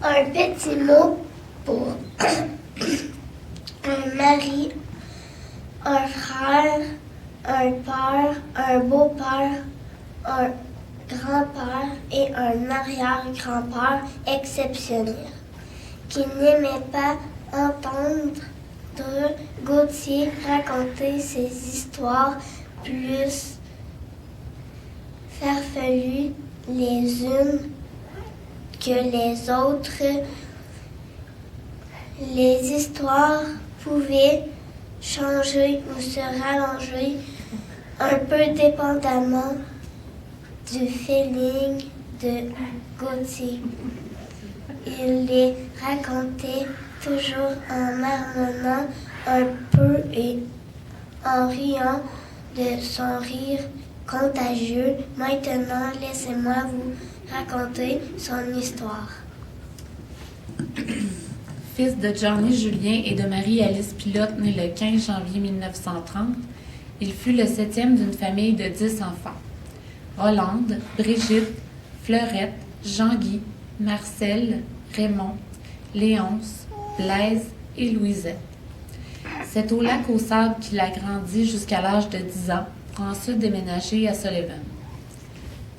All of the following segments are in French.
Un petit mot pour un mari, un frère, un père, un beau-père, un grand-père et un arrière-grand-père exceptionnel qui n'aimait pas entendre Gauthier raconter ses histoires plus farfelues les unes que les autres. Les histoires pouvaient changer ou se rallonger un peu dépendamment du feeling de Gauthier. Il les racontait toujours en marmonnant un peu et en riant de son rire contagieux. Maintenant, laissez-moi vous raconter son histoire. Fils de Johnny Julien et de Marie-Alice Pilote, né le 15 janvier 1930, il fut le 7e d'une famille de 10 enfants. Rolande, Brigitte, Fleurette, Jean-Guy, Marcel, Raymond, Léonce, Blaise et Louisette. C'est au lac aux Sables qu'il a grandi jusqu'à l'âge de 10 ans, pour ensuite déménager à Sullivan.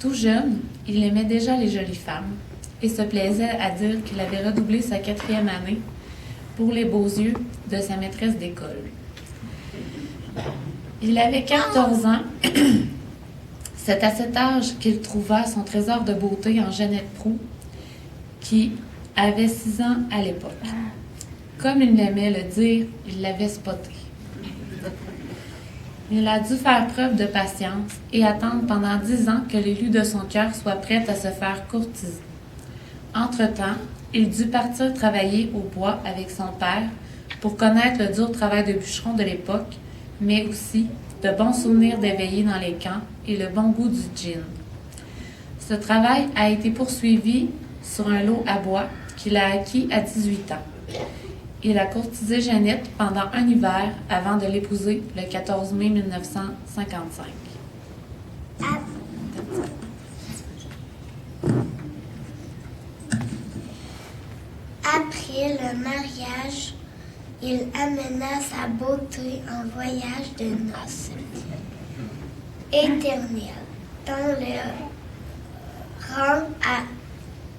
Tout jeune, il aimait déjà les jolies femmes et se plaisait à dire qu'il avait redoublé sa 4e année pour les beaux yeux de sa maîtresse d'école. Il avait 14 ans. C'est à cet âge qu'il trouva son trésor de beauté en Jeannette Proulx, qui avait 6 ans à l'époque. Comme il aimait le dire, il l'avait spoté. Il a dû faire preuve de patience et attendre pendant 10 ans que l'élu de son cœur soit prête à se faire courtiser. Entre-temps, il dut partir travailler au bois avec son père pour connaître le dur travail de bûcheron de l'époque, mais aussi de bons souvenirs d'éveillés dans les camps et le bon goût du gin. Ce travail a été poursuivi sur un lot à bois qu'il a acquis à 18 ans. Il a courtisé Jeannette pendant un hiver avant de l'épouser le 14 mai 1955. Après le mariage, il amena sa beauté en voyage de noces éternel dans le rang à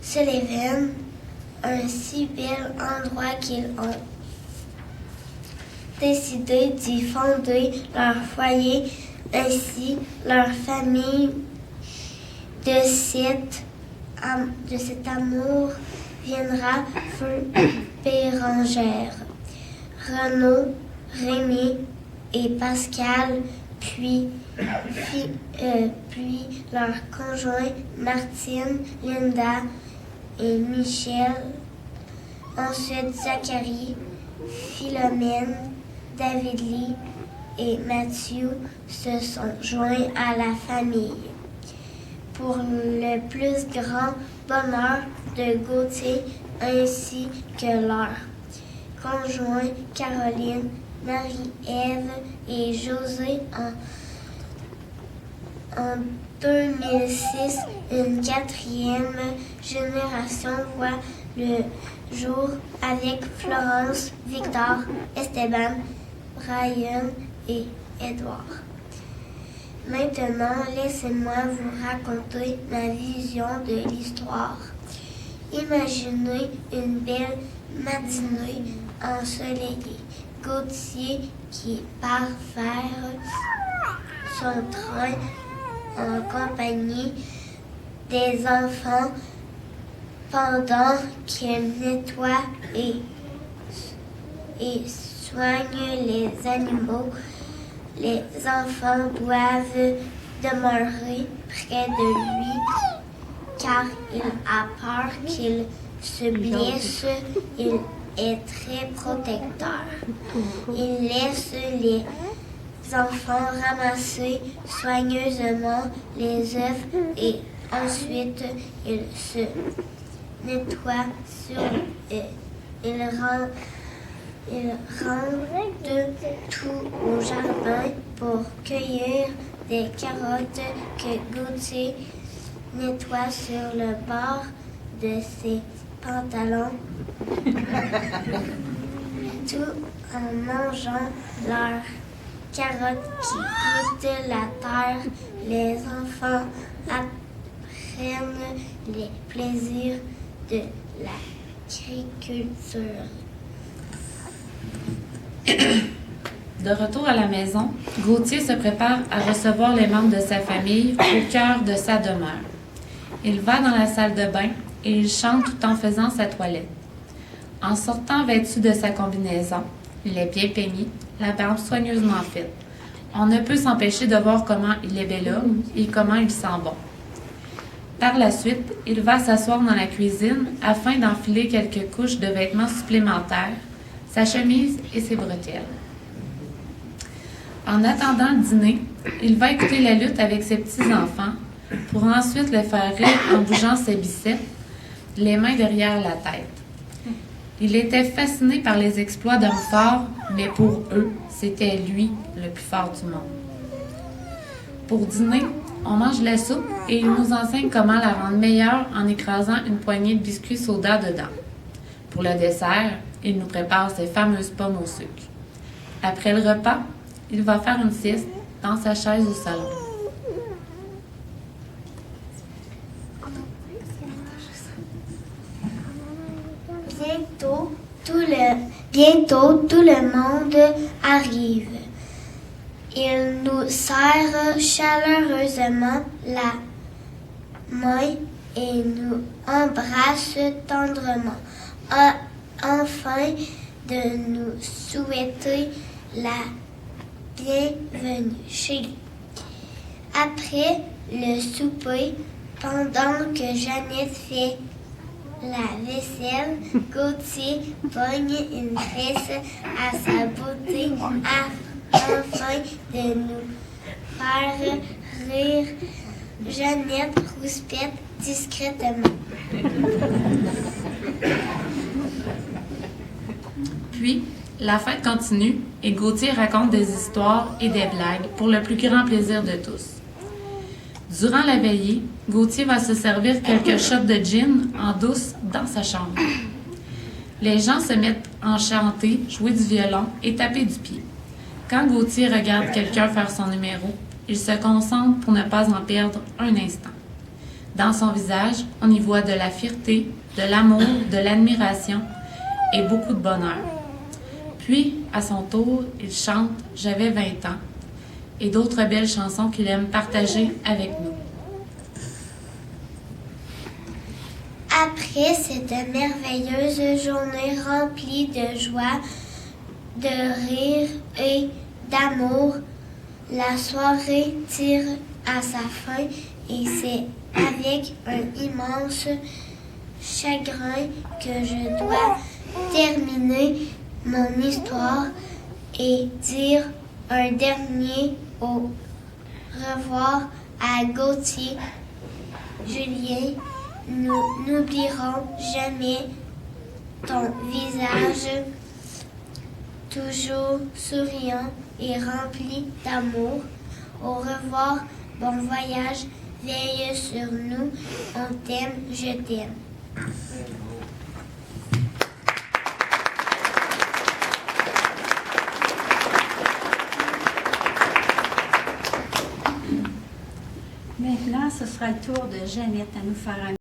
Sullivan, un si bel endroit qu'ils ont décidé d'y fonder leur foyer, ainsi leur famille. De cet amour viendra feu Bérengère, Renaud, Rémi et Pascal, puis leurs conjoints Martine, Linda et Michel. Ensuite, Zacharie, Philomène, David Lee et Mathieu se sont joints à la famille. Pour le plus grand bonheur de Gauthier ainsi que leurs conjoints Caroline, Marie-Ève et José. En 2006, une 4e génération voit le jour avec Florence, Victor, Esteban, Brian et Edouard. Maintenant, laissez-moi vous raconter ma vision de l'histoire. Imaginez une belle matinée ensoleillée. Gauthier qui part faire son train en compagnie des enfants pendant qu'il nettoie et soigne les animaux. Les enfants doivent demeurer près de lui car il a peur qu'il se blesse. Il est très protecteur. Il laisse les enfants ramasser soigneusement les œufs et ensuite il se nettoie il rentre tout au jardin pour cueillir des carottes que Gauthier nettoie sur le bord de ses pantalons, tout en mangeant leurs carottes qui goûtent la terre. Les enfants apprennent les plaisirs de l'agriculture. De retour à la maison, Gauthier se prépare à recevoir les membres de sa famille au cœur de sa demeure. Il va dans la salle de bain et il chante tout en faisant sa toilette. En sortant vêtu de sa combinaison, il est bien peigné, la barbe soigneusement faite. On ne peut s'empêcher de voir comment il est bel homme et comment il sent bon. Par la suite, il va s'asseoir dans la cuisine afin d'enfiler quelques couches de vêtements supplémentaires, sa chemise et ses bretelles. En attendant le dîner, il va écouter la lutte avec ses petits-enfants pour ensuite les faire rire en bougeant ses biceps, les mains derrière la tête. Il était fasciné par les exploits d'hommes forts, mais pour eux, c'était lui le plus fort du monde. Pour dîner, on mange la soupe et il nous enseigne comment la rendre meilleure en écrasant une poignée de biscuits soda dedans. Pour le dessert, il nous prépare ses fameuses pommes au sucre. Après le repas, il va faire une sieste dans sa chaise au salon. Bientôt, tout le monde arrive. Il nous serre chaleureusement la main et nous embrasse tendrement, afin de nous souhaiter la bienvenue chez lui. Après le souper, pendant que Jeannette fait la vaisselle, Gauthier pogne une tresse à sa beauté afin de nous faire rire. Jeannette rouspète discrètement. Puis, la fête continue et Gauthier raconte des histoires et des blagues pour le plus grand plaisir de tous. Durant la veillée, Gauthier va se servir quelques shots de gin en douce dans sa chambre. Les gens se mettent à chanter, jouer du violon et taper du pied. Quand Gauthier regarde quelqu'un faire son numéro, il se concentre pour ne pas en perdre un instant. Dans son visage, on y voit de la fierté, de l'amour, de l'admiration et beaucoup de bonheur. Puis, à son tour, il chante « J'avais 20 ans » et d'autres belles chansons qu'il aime partager avec nous. Après cette merveilleuse journée remplie de joie, de rire et d'amour, la soirée tire à sa fin et c'est avec un immense chagrin que je dois terminer mon histoire et dire un dernier au revoir à Gauthier. Julien, nous n'oublierons jamais ton visage toujours souriant et rempli d'amour. Au revoir, bon voyage, veille sur nous, on t'aime, je t'aime. Maintenant, ce sera le tour de Jeannette à nous faire un